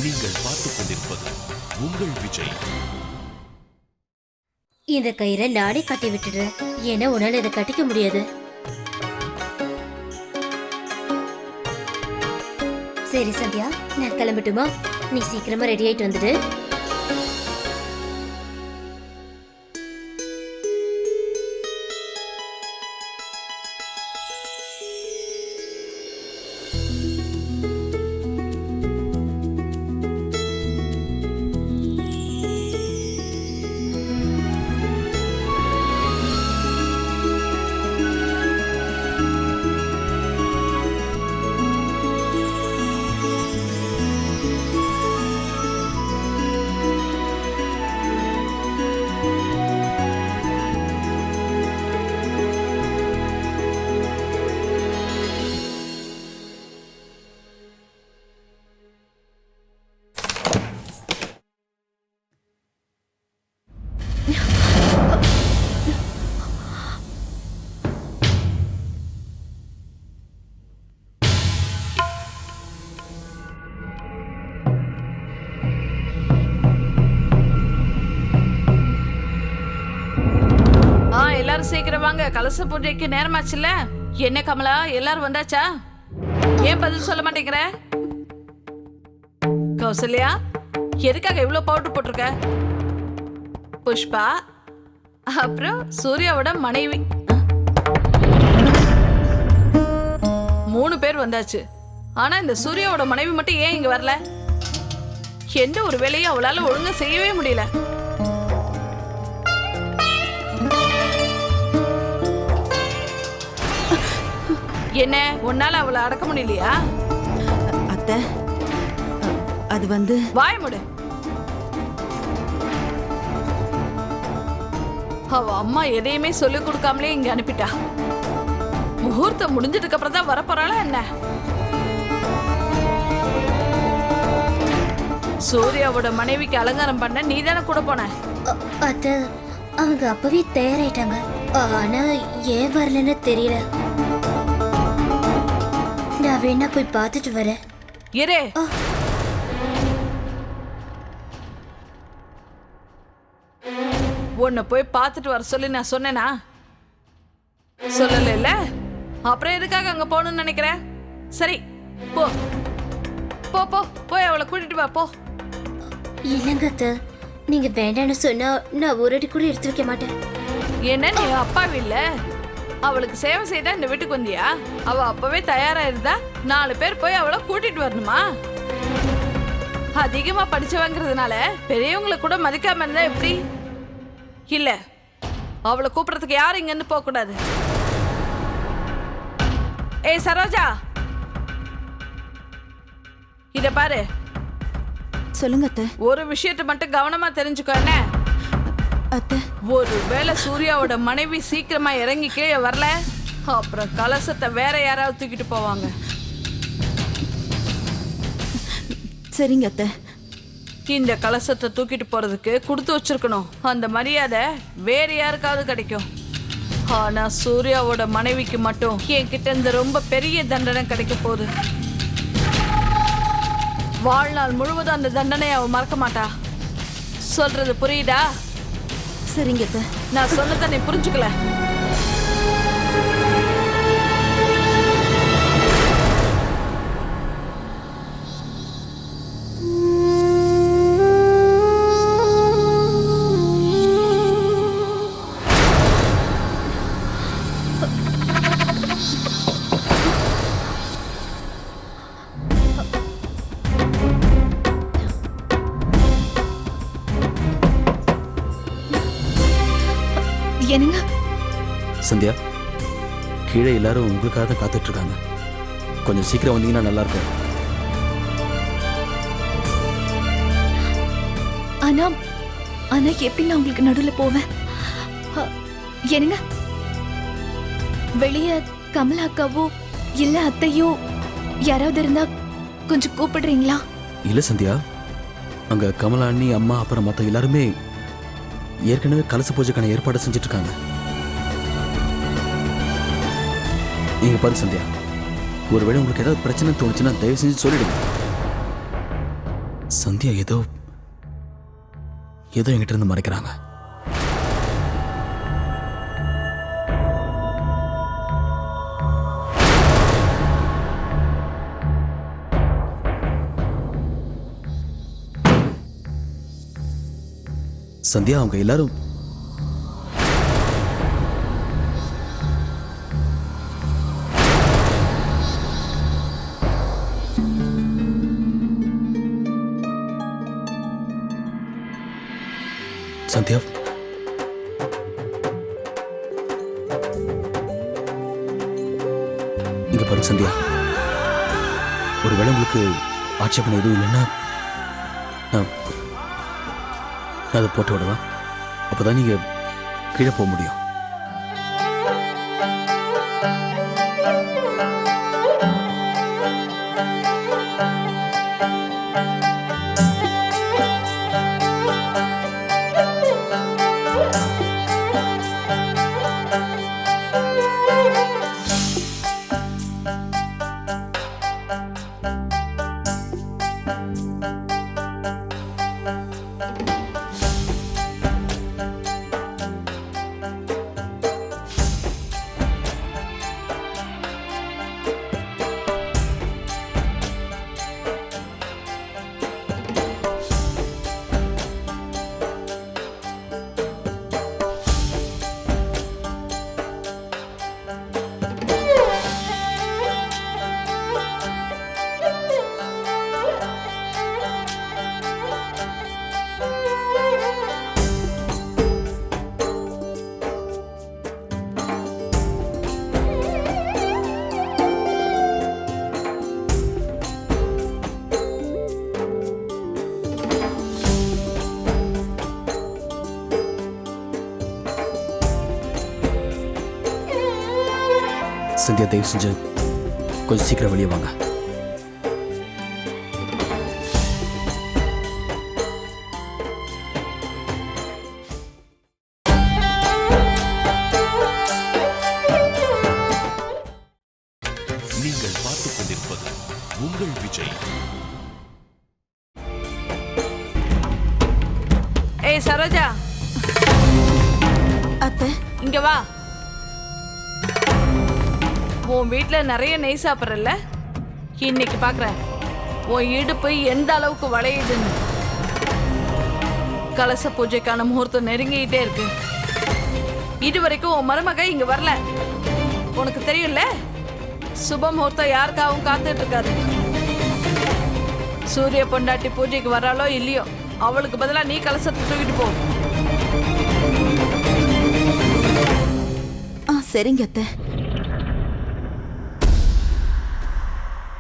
நீங்கள் பார்த்துக் கொண்டிருப்பது உங்கள் விஜய். இந்த கயிறை நானே கட்டி விட்டுடுறேன். ஏன்னா உன்னால இதை கட்டிக்க முடியாது. சரி சந்தியா, நான் கிளம்பட்டுமா? நீ சீக்கிரமா ரெடி ஆயிட்டு வந்துடு. எல்லாரும் சீக்கிரம் வாங்க, கலச பூஜைக்கு நேரமாச்சுல்ல. என்ன கமலா, எல்லாரும் வந்தாச்சா? ஏன் பதில் சொல்ல மாட்டேங்கிற? கௌசல்யா, எதுக்காக இவ்வளவு பவுடர் போட்டிருக்க? புஷ்பா, அப்புறம் சூர்யாவோட மனைவி, 3 பேர் வந்தாச்சு. ஆனா இந்த சூர்யாவோட மனைவி மட்டும் ஏன் இங்க வரல? எந்த ஒரு வேலையும் அவளால ஒழுங்கா செய்யவே முடியல. என்ன, உன்னால அவளை அடக்க முடியலையா? அத்தை, அது வந்து வாய மூடு. அவ அம்மா எதையுமே சொல்லிக் கொடுக்காமலே இங்க அனுப்பிட்டா. முகூர்த்தம் முடிஞ்சதுக்கு அப்புறம் தான் வரப்போறாளா என்ன? சூர்யாவோட மனைவிக்கு அலங்காரம் பண்ண நீ தானே கூட போன? அத்தை, அவங்க அப்பவே தயாராயிட்டாங்க. ஆனா ஏன் வரலன்னு தெரியல. நான் வேணா போய் பார்த்துட்டு வரேன். இரு. உன்னை போய் பார்த்துட்டு வர சொல்லி நான் சொன்னேனா? சொல்லல. அப்புறம் எதுக்காக அங்க போகணும்னு நினைக்கிற? சரி, போ போ போ, போய் அவளை கூட்டிட்டு வா, போ. இல்லைங்க அத்தை, நீங்க வேண்டான்னு சொன்னா நான் ஒரு அடி கூட எடுத்து வைக்க மாட்டேன். என்ன, நீ அப்பாவி இல்ல? அவளுக்கு சேவை செய்தா இந்த வீட்டுக்கு வந்தியா? அவ அப்பவே தயாரா இருந்தா 4 பேர் போய் அவளை கூட்டிட்டு வரணுமா? அதிகமா படிச்சவங்கிறதுனால பெரியவங்களை கூட மதிக்காம இருந்தா எப்படி? இல்ல, அவளை கூப்பிடறதுக்கு யாரும் இங்க இருந்து போக கூடாது. ஏய் சரோஜா, இத பாரு. சொல்லுங்க அத்தை. ஒரு விஷயத்தை மட்டும் கவனமா தெரிஞ்சுக்கோ. என்ன அத்தை, ஒருவேளை சூர்யாவோட மனைவி சீக்கிரமா இறங்கி கீழே வரல, அப்புறம் கலசத்தை வேற யாராவது தூக்கிட்டு போவாங்க. சரிங்க அத்தை. இந்த கலசத்தை தூக்கிட்டு போறதுக்கு கொடுத்து வச்சிருக்கணும். அந்த மரியாதை வேற யாருக்காவது கிடைக்கும். ஆனா சூர்யாவோட மனைவிக்கு மட்டும் என்கிட்ட இந்த ரொம்ப பெரிய தண்டனை கிடைக்க போகுது. வாழ்நாள் முழுவதும் அந்த தண்டனையை அவ மறக்க மாட்டா. சொல்றது புரியுதா? சரிங்க அத்தை. நான் சொன்னதை நீ புரிஞ்சுக்கல. என்னங்க சந்தியா, கீழே எல்லாரும் உங்களுக்காக தான் காத்துட்டு இருக்காங்க. கொஞ்சம் சீக்கிரம் வந்தீங்கன்னா நல்லா இருக்கும். ஆனா ஆனா எப்படி நான் உங்களுக்கு நடுவில் போவேன்? என்னங்க, வெளியே கமலா அக்காவோ இல்ல அத்தையோ யாராவது இருந்தா கொஞ்சம் கூப்பிடுறீங்களா? இல்ல சந்தியா, அங்க கமலா அண்ணி, அம்மா, அப்புறம் மற்ற எல்லாருமே ஏற்கனவே கலச பூஜைக்கான ஏற்பாடு செஞ்சுட்டு இருக்காங்க. நீங்க பாரு சந்தியா, ஒருவேளை உங்களுக்கு ஏதாவது பிரச்சனை தோணுச்சுன்னா தயவு செஞ்சு சொல்லிடுங்க. சந்தியா ஏதோ என்கிட்ட இருந்து மறைக்கிறாங்க. சந்தியா அவங்க எல்லாரும் சந்தியா இங்க பாருங்க சந்தியா, ஒருவேளை உங்களுக்கு ஆட்சேபனை எதுவும் இல்லைன்னா நான் அதை போட்டு விடவா? அப்போதான் நீங்க கீழே போக முடியும். சந்தியா தயவு செஞ்சு கொஞ்சம் சீக்கிரம் வெளியே வாங்க. நீங்கள் பார்த்துக் கொண்டிருப்பது உங்கள் விஜய். ஏய் சரோஜா, அத்தை, இங்க வா. உன் வீட்டுல நிறைய நெய் சாப்பிட்றல்ல, இன்னைக்கு பாக்குறேன் உன் இடுப்பு எந்த அளவுக்கு வளையுதுன்னு. கலச பூஜைக்கான முகூர்த்தம் நெருங்கிட்டே இருக்கு. இதுவரைக்கும் உன் மருமக இங்க வரல. உனக்கு தெரியும்ல, சுப முகூர்த்தம் யாருக்காகவும் காத்துட்டு இருக்காது. சூரிய பொண்டாட்டி பூஜைக்கு வராளோ இல்லையோ, அவளுக்கு பதிலா நீ கலசத்தை தூக்கிட்டு போ. சரிங்க அத்தை.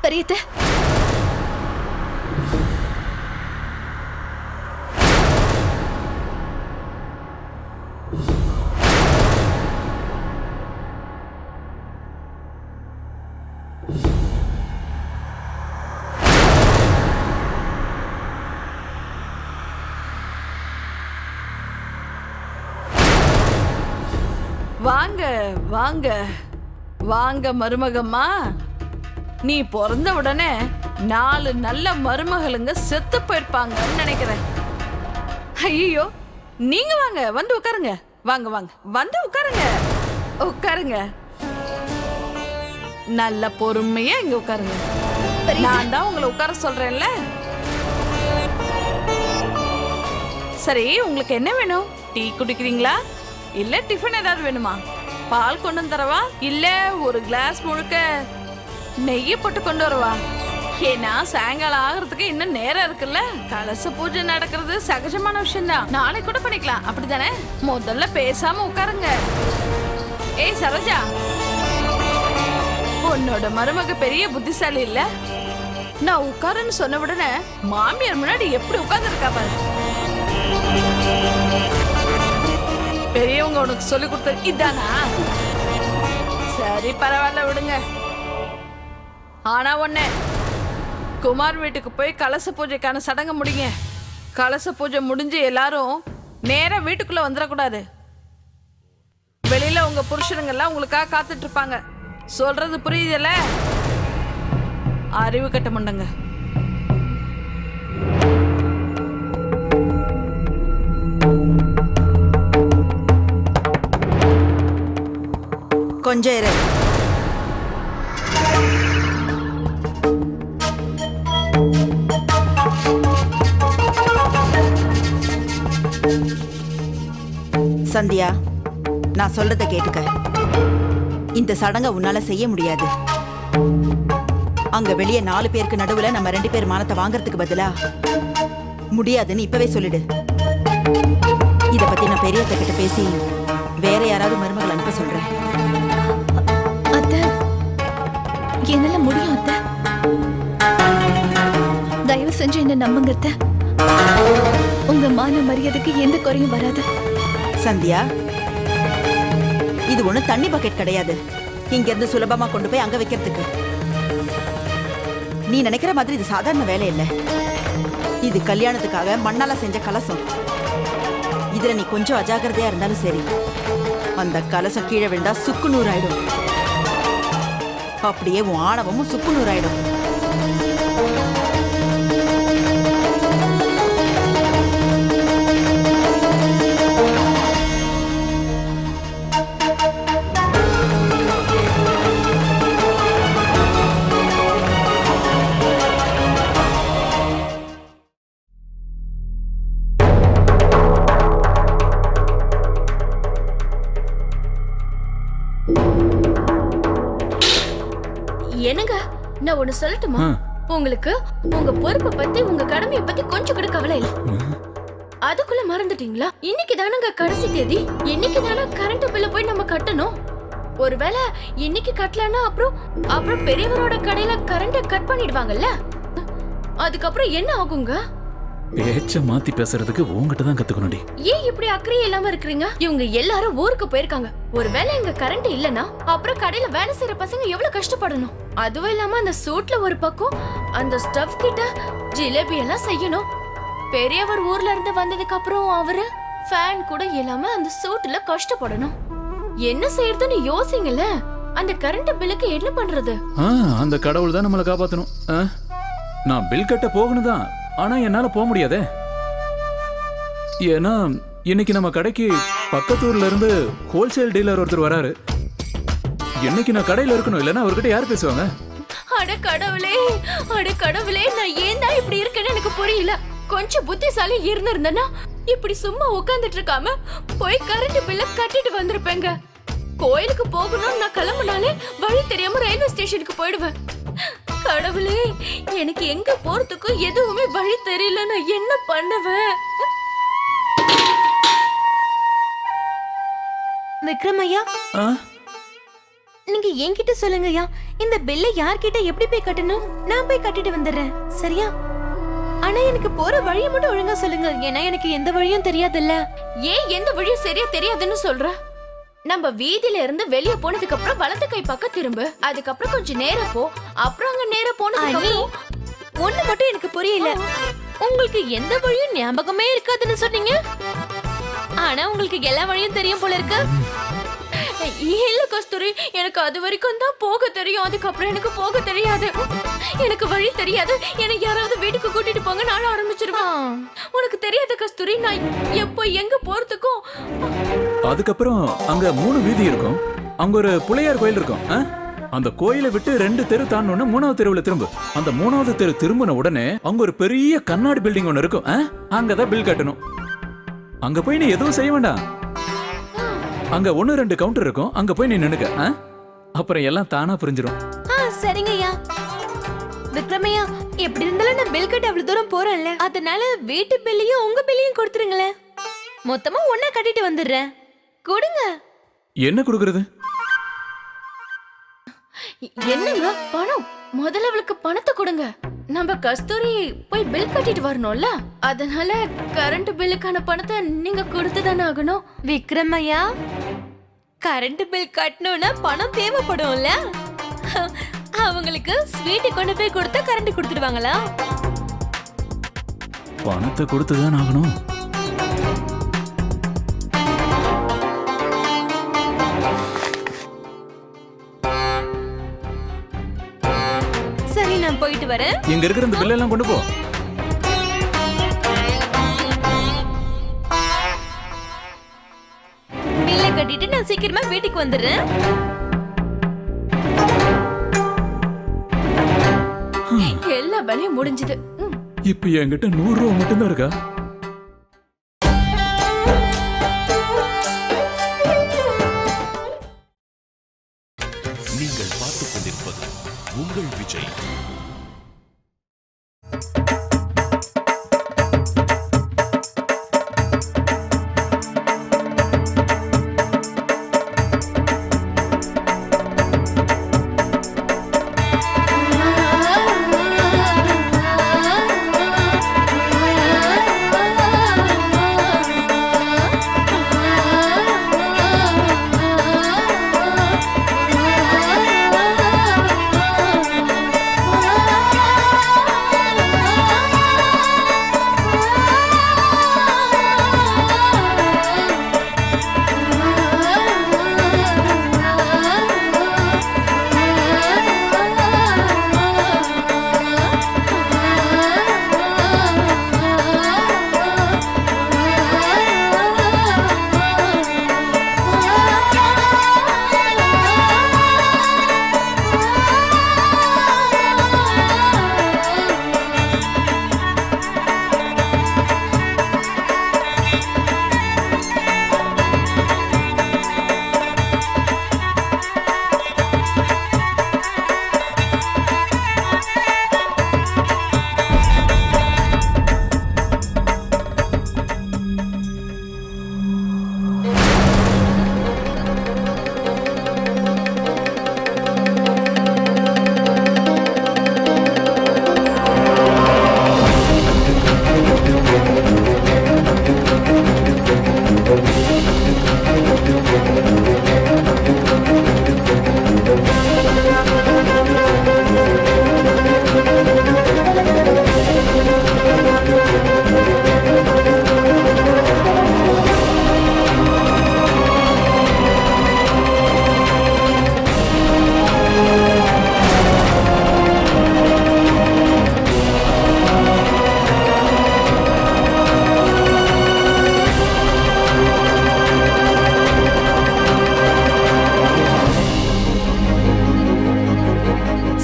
பெரியத்த வாங்க வாங்க வாங்க மருமகம்மா. நீ பிறந்த உடனே 4 நல்ல மருமகளுங்க செத்து போயிருப்பாங்கன்னு நினைக்கிறேன். ஐயோ, நீங்க வாங்க, வந்து உட்காருங்க. வாங்க வாங்க, வந்து உட்காருங்க, உட்காருங்க. நல்ல பொறுமையா இங்க உட்காருங்க. நான் தான் உங்களை உட்கார சொல்றேன்ல. சரி, உங்களுக்கு என்ன வேணும்? டீ குடிக்கிறீங்களா, இல்ல டிஃபன் ஏதாவது வேணுமா? பால் கொண்டு வந்து தரவா, இல்ல ஒரு கிளாஸ் முழுக்க நெய்யை போட்டு கொண்டு வரவா? ஏன்னா சாயங்காலம் ஆகிறதுக்கு இன்னும் நேரம் இருக்குல்ல. கலச பூஜை நடக்கிறது சகஜமான விஷயம் தான், நாளைக்கு கூட பண்ணிக்கலாம், அப்படித்தானே? முதல்ல பேசாம உட்காருங்க. ஏய் சரோஜா, உன்னோட மருமக பெரிய புத்திசாலி இல்ல? நான் உட்காருன்னு சொன்ன உடனே மாமியார் முன்னாடி எப்படி உட்கார்ந்து இருக்கா பாரு. பெரியவங்க உனக்கு சொல்லி கொடுத்த இதானா? சரி பரவாயில்ல, விடுங்க. ஆனா ஒண்ணு, குமார் வீட்டுக்கு போய் கலச பூஜைக்கான சடங்கு முடிங்க. கலச பூஜை முடிஞ்சு எல்லாரும் நேரா வீட்டுக்குள்ள வந்துடக்கூடாது. வெளியில உங்க புருஷனுங்கெல்லாம் உங்களுக்காக காத்துட்டு இருப்பாங்க. சொல்றது புரியுதுல்ல? அறிவு கட்ட முண்டங்க. கொஞ்சம் இரு. சந்தியா, நான் சொல்றத கேட்டுக்க. இந்த சடங்கை உன்னால செய்ய முடியாது. அங்க வெளியே 4 பேருக்கு நடுவுல நம்ம 2 பேர் மானத்தை வாங்கறதுக்கு பதிலா முடியாதுன்னு இப்பவே சொல்லிடு. இத பத்தி நான் பெரியத்த கிட்ட பேசி வேற யாராவது மருமகள் அனுப்ப சொல்றேன். அத்தை, என்னால முடியும் அத்தை. தயவு செஞ்சு என்ன நம்புங்க அத்தை. உங்க மான மரியாதைக்கு எந்த குறையும் வராது. சந்தியா, இது ஒண்ணு தண்ணி பக்கெட் கிடையாது. இங்க இருந்து சுலபமா கொண்டு போய் அங்க வைக்கிறதுக்கு. நீ நினைக்கிற மாதிரி இது சாதாரண வேலை இல்ல. இது கல்யாணத்துக்காக மண்ணால செஞ்ச கலசம். இதுல நீ கொஞ்சம் அஜாக்கிரதையா இருந்தாலும் சரி, அந்த கலசம் கீழே விழுந்தா சுக்கு நூறாயிடும். அப்படியே உன் ஆணவமும் சுக்கு நூறாயிடும். என்னங்க, நான் ஒண்ணு சொல்லட்டுமா? உங்களுக்கு உங்க பொறுப்பை பத்தி, உங்க கடமையை பத்தி கொஞ்சம் கூட கவலை இல்ல. அதுக்குள்ள மறந்துட்டீங்களா? இன்னைக்கு தானங்க கடைசி தேதி. இன்னைக்கு தானே கரண்ட் பில்ல போய் நம்ம கட்டணும். ஒருவேளை இன்னைக்கு கட்டலன்னா அப்புறம் பெரியவரோட கடையில கரண்ட கட் பண்ணிடுவாங்கல்ல. அதுக்கப்புறம் என்ன ஆகுங்க? பேச்ச மாத்தி பேசுறதுக்கு உங்ககிட்ட தான் கத்துக்கணும்டி. ஏன் இப்படி அக்கறை இல்லாம இருக்கீங்க? இவங்க எல்லாரும் ஊருக்கு போயிருக்காங்க. ஒருவேளை இங்க கரண்ட் இல்லனா அப்புறம் கடையில வேலை செய்யற பசங்க எவ்வளவு கஷ்டப்படணும். அதுவும் இல்லாம அந்த சூட்ல ஒரு பக்கம் அந்த ஸ்டஃப் கிட்ட ஜிலேபி எல்லாம் செய்யணும். பெரியவர் ஊர்ல இருந்து வந்ததுக்கு அப்புறம் அவரு ஃபேன் கூட இல்லாம அந்த சூட்ல கஷ்டப்படணும். என்ன செய்யறதுன்னு யோசிங்கல. அந்த கரண்ட் பில்லுக்கு என்ன பண்றது? அந்த கடவுள் தான் நம்மளை காப்பாத்தணும். நான் பில் கட்ட போகணும் தான், ஆனா என்னால போக முடியாதே. ஏன்னா இன்னைக்கு நம்ம கடைக்கு பக்கத்தூர்ல இருந்து ஹோல்சேல் டீலர் ஒருத்தர் வராரு. என்னைக்கு நான் கடையில இருக்கணும், இல்லைன்னா அவர்கிட்ட யார் பேசுவாங்க? அட கடவுளே, நான் ஏன் தான் இப்படி இருக்கேன்னு எனக்கு புரியல. கொஞ்சம் புத்திசாலி இருந்திருந்தேன்னா இப்படி சும்மா உட்கார்ந்துட்டு இருக்காம போய் கரண்ட் பில்ல கட்டிட்டு வந்திருப்பேங்க. கோயிலுக்கு போகணும்னு நான் கிளம்புனாலே வழி தெரியாம ரயில்வே ஸ்டேஷனுக்கு போயிடுவேன். கடவுளே, எனக்கு எங்க போறதுக்கும் எதுவுமே வழி தெரியல. நான் என்ன பண்ணுவேன்? விக்ரம் ஐயா, நீங்க என்கிட்ட சொல்லுங்க ஐயா, இந்த பில்லை யார்கிட்ட எப்படி போய் கட்டணும்? நான் போய் கட்டிட்டு வந்துடுறேன், சரியா? ஆனா எனக்கு போற வழியை மட்டும் ஒழுங்கா சொல்லுங்க, ஏன்னா எனக்கு எந்த வழியும் தெரியாதுல்ல. ஏன் எந்த வழியும் சரியா தெரியாதுன்னு சொல்ற? நம்ம வீதியில இருந்து வெளிய போனதுக்கு அப்புறம் வலது கை பக்கம் திரும்பு. அதுக்கப்புறம் கொஞ்சம் நேரம் போ. அப்புறம் அங்க நேரம் போனதுக்கு ஒண்ணு மட்டும் எனக்கு புரியல. உங்களுக்கு எந்த வழியும் ஞாபகமே இருக்காதுன்னு சொன்னீங்க, ஆனா உங்களுக்கு எல்லா வழியும் தெரியும் போல இருக்கு. இல்ல கஸ்தூரி, எனக்கு அது வரைக்கும் தான் போக தெரியும். அதுக்கப்புறம் எனக்கு போக தெரியாது. எனக்கு வழி தெரியாது. எனக்கு யாராவது வீட்டுக்கு கூட்டிட்டு போங்க, நானும் ஆரம்பிச்சிருவேன். உனக்கு தெரியாது கஸ்தூரி, நான் எப்போ எங்க போறதுக்கும். அதுக்கப்புறம் அங்க 3 வீதி இருக்கும். அங்க ஒரு புலையார் கோயில் இருக்கும். அந்த கோயிலை விட்டு 2 தெரு தாண்டோன்னு 3வது தெருவுல திரும்ப. அந்த 3வது தெரு திரும்பின உடனே அங்க ஒரு பெரிய கண்ணாடி பில்டிங் ஒன்னு இருக்கும். அங்கதான் பில் கட்டணும். அங்க போய் நீ எதுவும் செய்ய வேண்டாம். அங்க 1-2 கவுண்டர் இருக்கும். அங்க போய் நீ நின்னுக்க. அப்புறம் எல்லாம் தானா புரிஞ்சிடும். சரிங்க ஐயா. விக்ரமையா, எப்படி இருந்தாலும் நான் பில் கட்ட அவ்வளவு தூரம் போறேன்ல, அதனால வீட்டு பில்லையும் உங்க பில்லையும் கொடுத்துருங்களேன். மொத்தமா ஒண்ணா கட்டிட்டு வந்துடுறேன். கொடுங்க. என்ன கொடுக்கறது? என்னங்க பணம்? முதல்ல அவளுக்கு பணத்தை கொடுங்க. நம்ம கஸ்தூரி போய் பில் கட்டிட்டு வரணும்ல, அதனால கரண்ட் பில்லுக்கான பணத்தை நீங்க கொடுத்துதானே ஆகணும். விக்ரமையா, கரண்ட் பில் கட்டணும்னா பணம் தேவைப்படும்ல. அவங்களுக்கு ஸ்வீட் கொண்டு போய் கொடுத்தா கரண்ட் கொடுத்துடுவாங்களா? பணத்தை கொடுத்துதான் ஆகணும். சரி, நான் போயிட்டு வரேன். இங்க இருக்கிற இந்த பில் எல்லாம் கொண்டு போ. பில்லை கட்டிட்டு நான் சீக்கிரமா வீட்டுக்கு வந்துடுறேன். வேலையும் முடிஞ்சது. இப்ப என்கிட்ட 100 ரூபா மட்டும்தான் இருக்கா? நீங்கள் பார்த்துக் கொண்டிருப்பது உங்கள் விஜய்.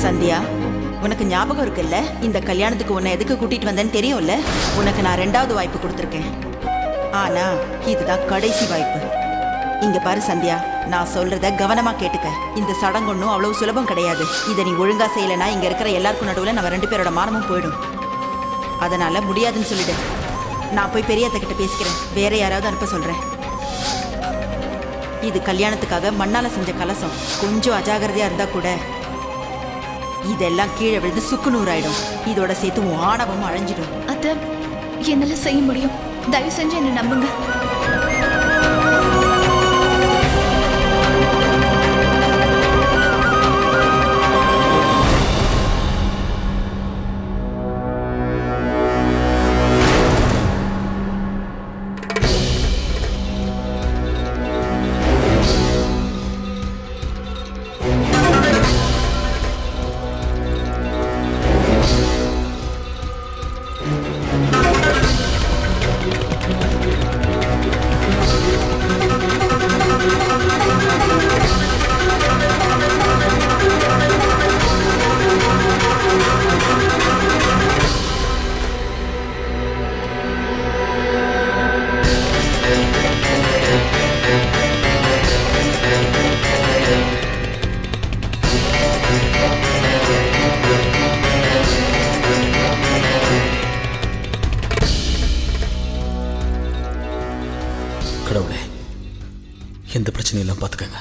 சந்தியா, உனக்கு ஞாபகம் இருக்குல்ல, இந்த கல்யாணத்துக்கு உன்னை எதுக்கு கூட்டிட்டு வந்தேன்னு தெரியும்ல. உனக்கு நான் 2வது வாய்ப்பு கொடுத்துருக்கேன். ஆனா இதுதான் கடைசி வாய்ப்பு. இங்க பாரு சந்தியா, நான் சொல்றத கவனமா கேட்டுக்க. இந்த சடங்கு ஒன்றும் அவ்வளவு சுலபம் கிடையாது. இதை நீ ஒழுங்கா செய்யலைன்னா இங்க இருக்கிற எல்லாருக்கும் நடுவில் நம்ம 2 பேரோட மானமும் போயிடும். அதனால முடியாதுன்னு சொல்லிடு. நான் போய் பெரியத்த கிட்ட பேசிக்கிறேன். வேற யாராவது அனுப்ப சொல்றேன். இது கல்யாணத்துக்காக மண்ணால செஞ்ச கலசம். கொஞ்சம் அஜாகிரதையா இருந்தா கூட இதெல்லாம் கீழே விழுந்து சுக்குநூறாயிடும். இதோட சேர்த்து உன் ஆணவமும் அழிஞ்சிடும். அத்தை, என்னால செய்ய முடியும். தயவு செஞ்சு என்ன நம்புங்க. கடவுளே, எந்த பிரச்சனையெல்லாம் பார்த்துக்கங்க.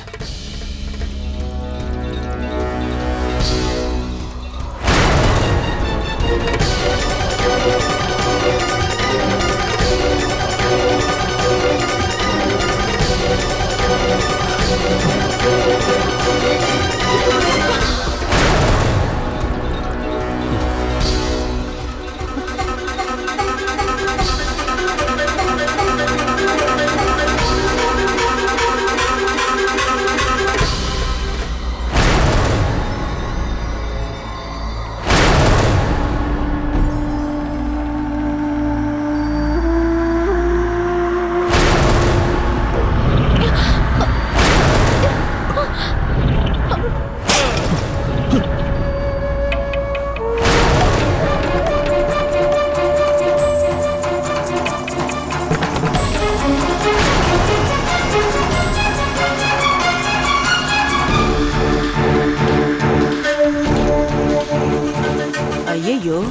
ஐயோ,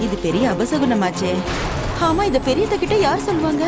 இது பெரிய அபசகுனமாச்சே. ஆமா, இத பெரியத்த கிட்ட யார் சொல்லுவாங்க?